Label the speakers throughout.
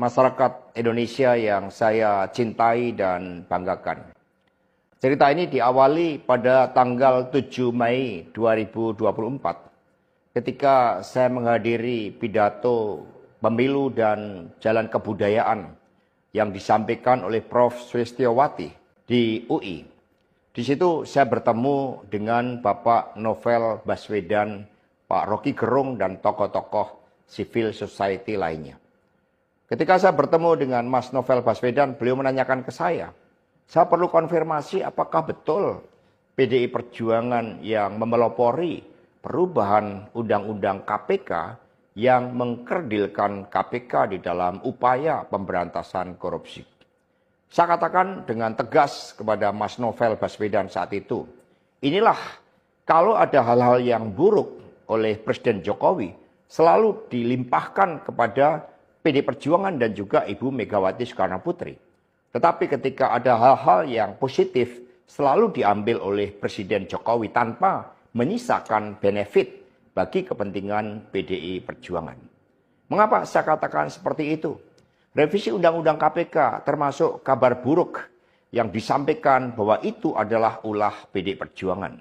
Speaker 1: masyarakat Indonesia yang saya cintai dan banggakan. Cerita ini diawali pada tanggal 7 Mei 2024 ketika saya menghadiri pidato pemilu dan jalan kebudayaan yang disampaikan oleh Prof. Sulistyowati di UI. Di situ saya bertemu dengan Bapak Novel Baswedan, Pak Rocky Gerung, dan tokoh-tokoh civil society lainnya. Ketika saya bertemu dengan Mas Novel Baswedan, beliau menanyakan ke saya perlu konfirmasi apakah betul PDI Perjuangan yang memelopori perubahan Undang-Undang KPK yang mengkerdilkan KPK di dalam upaya pemberantasan korupsi. Saya katakan dengan tegas kepada Mas Novel Baswedan saat itu, inilah kalau ada hal-hal yang buruk oleh Presiden Jokowi selalu dilimpahkan kepada PDI Perjuangan dan juga Ibu Megawati Soekarno Putri. Tetapi ketika ada hal-hal yang positif selalu diambil oleh Presiden Jokowi tanpa menyisakan benefit bagi kepentingan PDI Perjuangan. Mengapa saya katakan seperti itu? Revisi Undang-Undang KPK termasuk kabar buruk yang disampaikan bahwa itu adalah ulah PDI Perjuangan.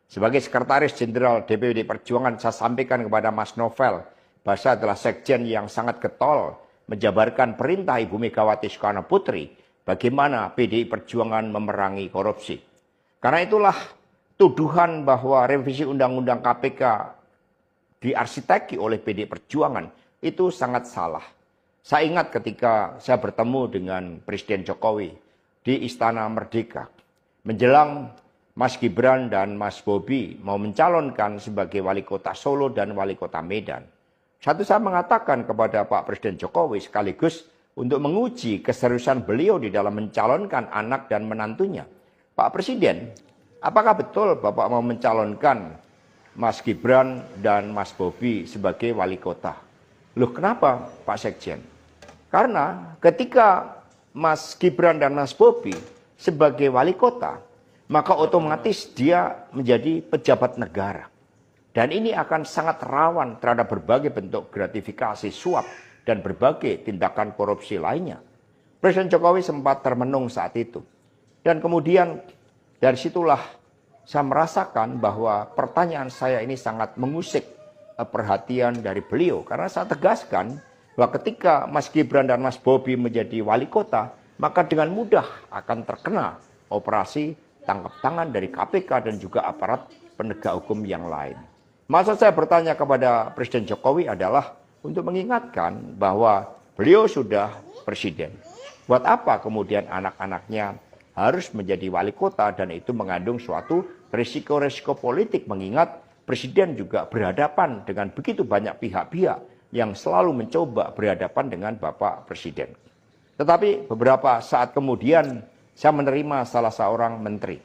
Speaker 1: Sebagai Sekretaris Jenderal DPD Perjuangan, saya sampaikan kepada Mas Novel bahwa saya adalah sekjen yang sangat getol menjabarkan perintah Ibu Megawati Soekarno Putri bagaimana PDI Perjuangan memerangi korupsi. Karena itulah tuduhan bahwa revisi Undang-Undang KPK diarsiteki oleh PDI Perjuangan itu sangat salah. Saya ingat ketika saya bertemu dengan Presiden Jokowi di Istana Merdeka. Menjelang Mas Gibran dan Mas Bobi mau mencalonkan sebagai wali kota Solo dan wali kota Medan. Saya mengatakan kepada Pak Presiden Jokowi sekaligus untuk menguji keseriusan beliau di dalam mencalonkan anak dan menantunya. Pak Presiden, apakah betul Bapak mau mencalonkan Mas Gibran dan Mas Bobi sebagai wali kota? Loh, kenapa Pak Sekjen? Karena ketika Mas Gibran dan Mas Bobi sebagai wali kota, maka otomatis dia menjadi pejabat negara. Dan ini akan sangat rawan terhadap berbagai bentuk gratifikasi, suap, dan berbagai tindakan korupsi lainnya. Presiden Jokowi sempat termenung saat itu. Dan kemudian dari situlah saya merasakan bahwa pertanyaan saya ini sangat mengusik perhatian dari beliau. Karena saya tegaskan bahwa ketika Mas Gibran dan Mas Bobi menjadi wali kota, maka dengan mudah akan terkena operasi tangkap tangan dari KPK dan juga aparat penegak hukum yang lain. Maksud saya bertanya kepada Presiden Jokowi adalah untuk mengingatkan bahwa beliau sudah presiden. Buat apa kemudian anak-anaknya harus menjadi wali kota dan itu mengandung suatu risiko-risiko politik mengingat presiden juga berhadapan dengan begitu banyak pihak-pihak yang selalu mencoba berhadapan dengan Bapak Presiden. Tetapi beberapa saat kemudian saya menerima salah seorang menteri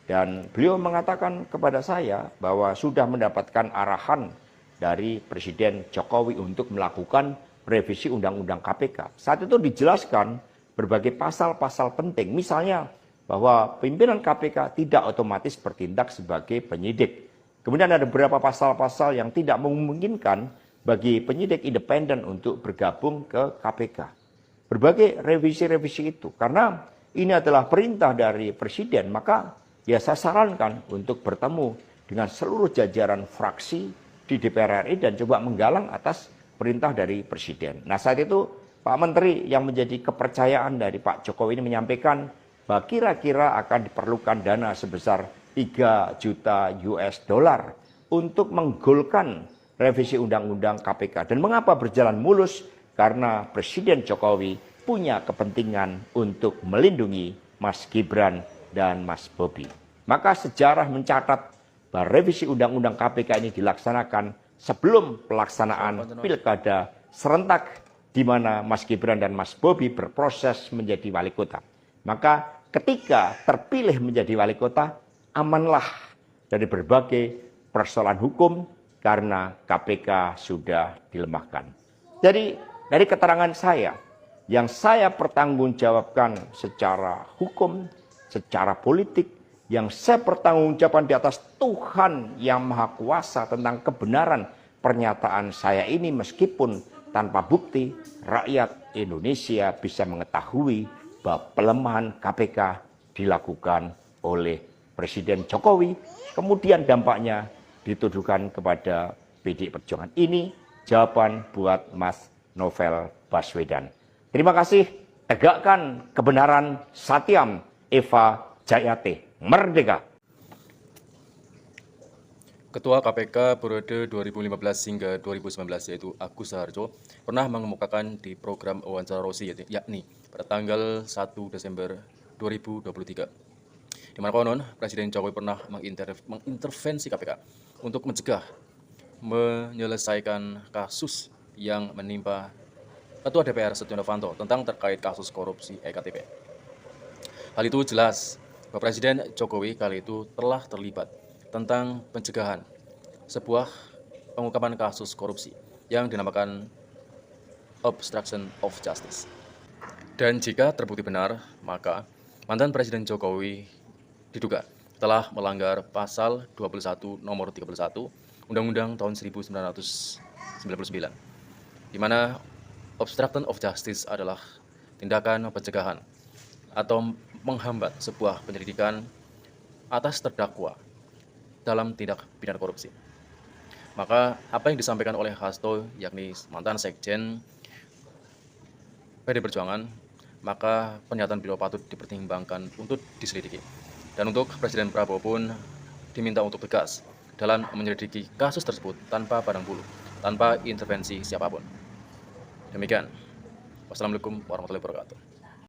Speaker 1: dan beliau mengatakan kepada saya bahwa sudah mendapatkan arahan dari Presiden Jokowi untuk melakukan revisi Undang-Undang KPK. Saat itu dijelaskan berbagai pasal-pasal penting, misalnya bahwa pimpinan KPK tidak otomatis bertindak sebagai penyidik. Kemudian ada beberapa pasal-pasal yang tidak memungkinkan bagi penyidik independen untuk bergabung ke KPK. Berbagai revisi-revisi itu, karena ini adalah perintah dari Presiden, maka ya saya sarankan untuk bertemu dengan seluruh jajaran fraksi di DPR RI dan coba menggalang atas perintah dari Presiden. Nah saat itu Pak Menteri yang menjadi kepercayaan dari Pak Jokowi ini menyampaikan bahwa kira-kira akan diperlukan dana sebesar 3 juta US dollar untuk menggolkan revisi Undang-Undang KPK. Dan mengapa berjalan mulus? Karena Presiden Jokowi punya kepentingan untuk melindungi Mas Gibran dan Mas Bobi. Maka sejarah mencatat bahwa revisi Undang-Undang KPK ini dilaksanakan sebelum pelaksanaan pilkada serentak di mana Mas Gibran dan Mas Bobi berproses menjadi wali kota. Maka ketika terpilih menjadi wali kota, amanlah dari berbagai persoalan hukum karena KPK sudah dilemahkan. Jadi dari keterangan saya, yang saya pertanggungjawabkan secara hukum, secara politik, yang saya pertanggungjawabkan di atas Tuhan yang Maha Kuasa tentang kebenaran pernyataan saya ini meskipun tanpa bukti, rakyat Indonesia bisa mengetahui bahwa pelemahan KPK dilakukan oleh Presiden Jokowi, kemudian dampaknya dituduhkan kepada PDI Perjuangan. Ini jawaban buat Mas Novel Baswedan. Terima kasih, tegakkan kebenaran, Satyam Eva Jayate, merdeka.
Speaker 2: Ketua KPK periode 2015 hingga 2019 yaitu Agus Raharjo pernah mengemukakan di program Wawancara Rosi yakni pada tanggal 1 Desember 2023. Di mana konon Presiden Jokowi pernah mengintervensi KPK untuk menyelesaikan kasus yang menimpa Ketua DPR Setia Novanto tentang terkait kasus korupsi EKTP. Hal itu jelas bahwa Presiden Jokowi kali itu telah terlibat tentang pencegahan sebuah pengungkapan kasus korupsi yang dinamakan obstruction of justice. Dan jika terbukti benar, maka mantan Presiden Jokowi diduga telah melanggar pasal 21 nomor 31 Undang-Undang tahun 1999, di mana obstruction of justice adalah tindakan pencegahan atau menghambat sebuah penyelidikan atas terdakwa dalam tindak pidana korupsi. Maka apa yang disampaikan oleh Hasto, yakni mantan Sekjen PD Perjuangan, maka pernyataan beliau patut dipertimbangkan untuk diselidiki. Dan untuk Presiden Prabowo pun diminta untuk tegas dalam menyelidiki kasus tersebut tanpa pandang bulu, tanpa intervensi siapapun. Demikian. Wassalamualaikum warahmatullahi wabarakatuh.